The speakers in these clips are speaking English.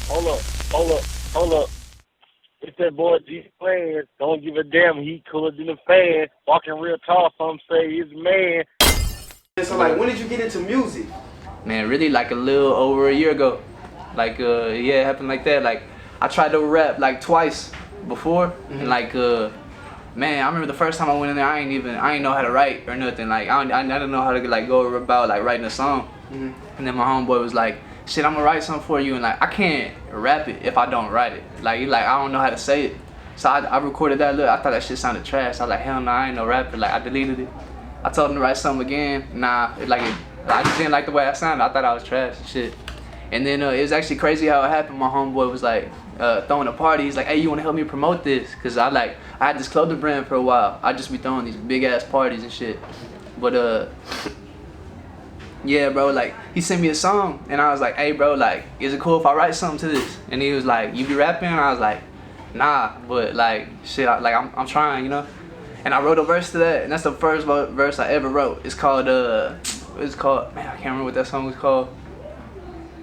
Hold up, hold up, hold up. It's that boy GoonTime. Don't give a damn. He cooler than a fan. Walking real tall. Some say he's a man. So like, when did you get into music? Man, really like a little over a year ago. Like yeah, it happened like that. Like I tried to rap like twice before, and like man, I remember the first time I went in there, I ain't know how to write or nothing. Like I didn't know how to like go about like writing a song. And then my homeboy was like, shit, I'm gonna write something for you, and like I can't rap it if I don't write it. Like I don't know how to say it. So I recorded that. Look, I thought that shit sounded trash. I was like, hell no, I ain't no rapper. Like I deleted it. I told him to write something again. Nah, I just didn't like the way I sounded. I thought I was trash and shit. And then it was actually crazy how it happened. My homeboy was like throwing a party. He's like, hey, you wanna help me promote this? Cause I had this clothing brand for a while. I just be throwing these big ass parties and shit. But yeah, bro, like he sent me a song and I was like, hey bro, like, is it cool if I write something to this? And he was like, you be rapping? And I was like, nah, but like shit, I'm trying, you know? And I wrote a verse to that, and that's the first verse I ever wrote. It's called man, I can't remember what that song was called.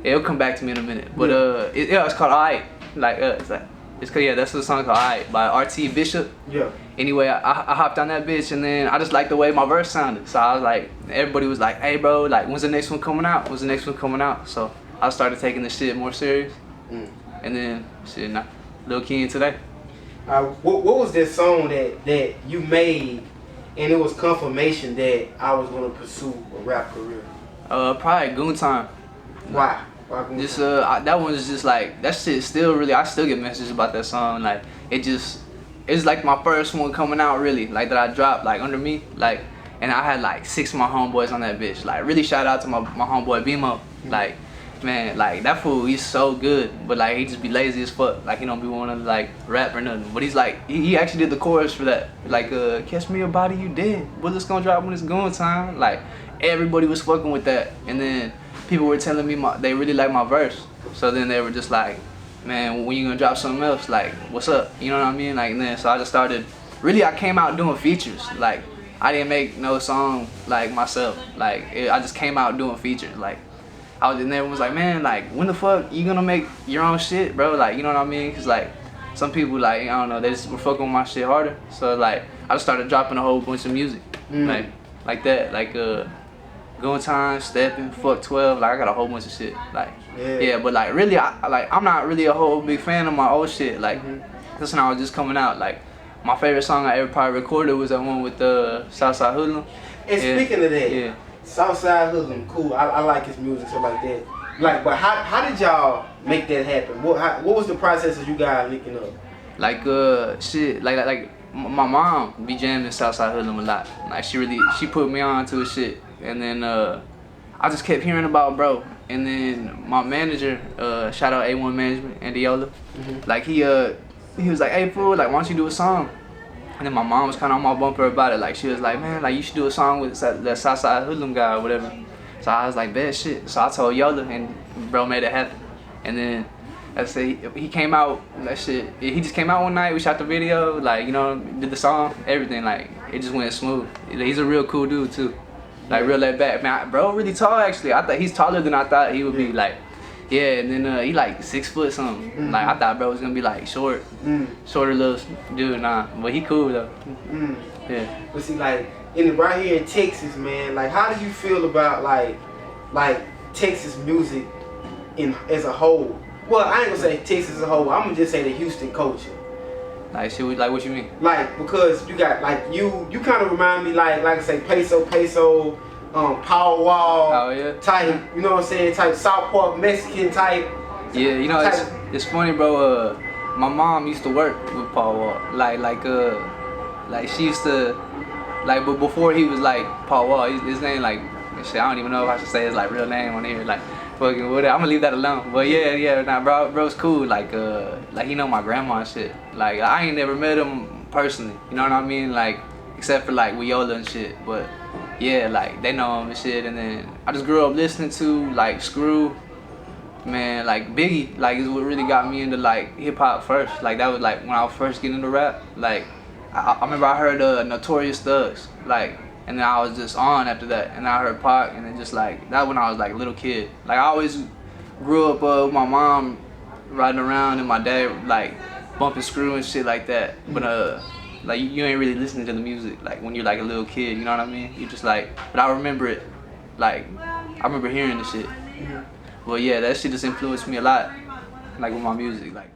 Yeah, it'll come back to me in a minute. But it's called Alright. Like yeah, that's the song called Alright by RT Bishop. Yeah. Anyway, I hopped on that bitch, and then I just liked the way my verse sounded. So I was like, everybody was like, hey bro, like when's the next one coming out? When's the next one coming out? So I started taking this shit more serious. And then shit, nah, Lil Keian today. What was that song that you made, and it was confirmation that I was gonna pursue a rap career? Probably GoonTime. Why? Why GoonTime? Just that one's just like that shit. Still really, I still get messages about that song. Like it's like my first one coming out really, like that I dropped like under me, like, and I had like 6 of my homeboys on that bitch. Like really shout out to my homeboy BMO. Like man, like that fool, he's so good, but like he just be lazy as fuck. Like he don't be wanting to like rap or nothing. But he's like he actually did the chorus for that. Like catch me a body you dead. Bullets gonna drop when it's going time. Like everybody was fucking with that, and then people were telling me they really like my verse. So then they were just like, man, when you gonna drop something else? Like what's up? You know what I mean? Like and then so I just started. Really, I came out doing features. Like I didn't make no song like myself. Like I just came out doing features. Like. And everyone was like, man, like, when the fuck you gonna make your own shit, bro? Like, you know what I mean? Cause like, some people like, I don't know, they just were fucking with my shit harder. So like, I just started dropping a whole bunch of music, like that, like GoonTime, Steppin', Fuck 12, like I got a whole bunch of shit, like, yeah. But like, really, I'm not really a whole big fan of my old shit. Like, this when I was just coming out. Like, my favorite song I ever probably recorded was that one with Southside Hoodlum. And speaking of that. Yeah. Southside Hoodlum, cool. I like his music, stuff like that. Like, but how did y'all make that happen? What was the process of you guys linking up? Like shit, like my mom be jamming Southside Hoodlum a lot. Like she put me on to his shit, and then I just kept hearing about bro. And then my manager, shout out A1 Management, Andy Yola, like he was like, hey fool, like why don't you do a song? And then my mom was kind of on my bumper about it. Like she was like, man, like you should do a song with that Southside Hoodlum guy or whatever. So I was like, bad shit. So I told Yola, and bro made it happen. And then I said he came out. That shit. He just came out one night. We shot the video. Like you know, did the song, everything. Like it just went smooth. He's a real cool dude too. Like real laid back. Man, bro, really tall actually. I thought he's taller than I thought he would be. Like. Yeah, and then he like 6 foot something. Like I thought bro was gonna be like shorter little dude. Nah, but he cool though. Yeah. But see, like right here in Texas, man, like how do you feel about like Texas music as a whole? Well, I ain't gonna say Texas as a whole. I'm gonna just say the Houston culture. Like shit, like what you mean? Like because you got like you kind of remind me like I say peso. Power wall type, you know what I'm saying, type South Park Mexican type. Yeah, you know it's funny, bro. My mom used to work with Paul Wall. Like she used to but before he was like Paul Wall, his name like shit. I don't even know if I should say his like real name on here. Like fucking whatever. I'm gonna leave that alone. But yeah, nah, bro's cool. Like he know my grandma and shit. Like I ain't never met him personally. You know what I mean? Like except for like Wiola and shit, but. Yeah, like they know him and shit, and then I just grew up listening to like Screw, man, like Biggie, like is what really got me into like hip hop first. Like that was like when I was first getting into rap. Like I remember I heard Notorious Thugs, like, and then I was just on after that, and I heard Pac, and then just like that when I was like a little kid. Like I always grew up with my mom riding around and my dad like bumping screw and shit like that. But like you ain't really listening to the music like when you're like a little kid. You know what I mean? You just like. But I remember it. Like I remember hearing the shit. Well, yeah, that shit just influenced me a lot. Like with my music, like.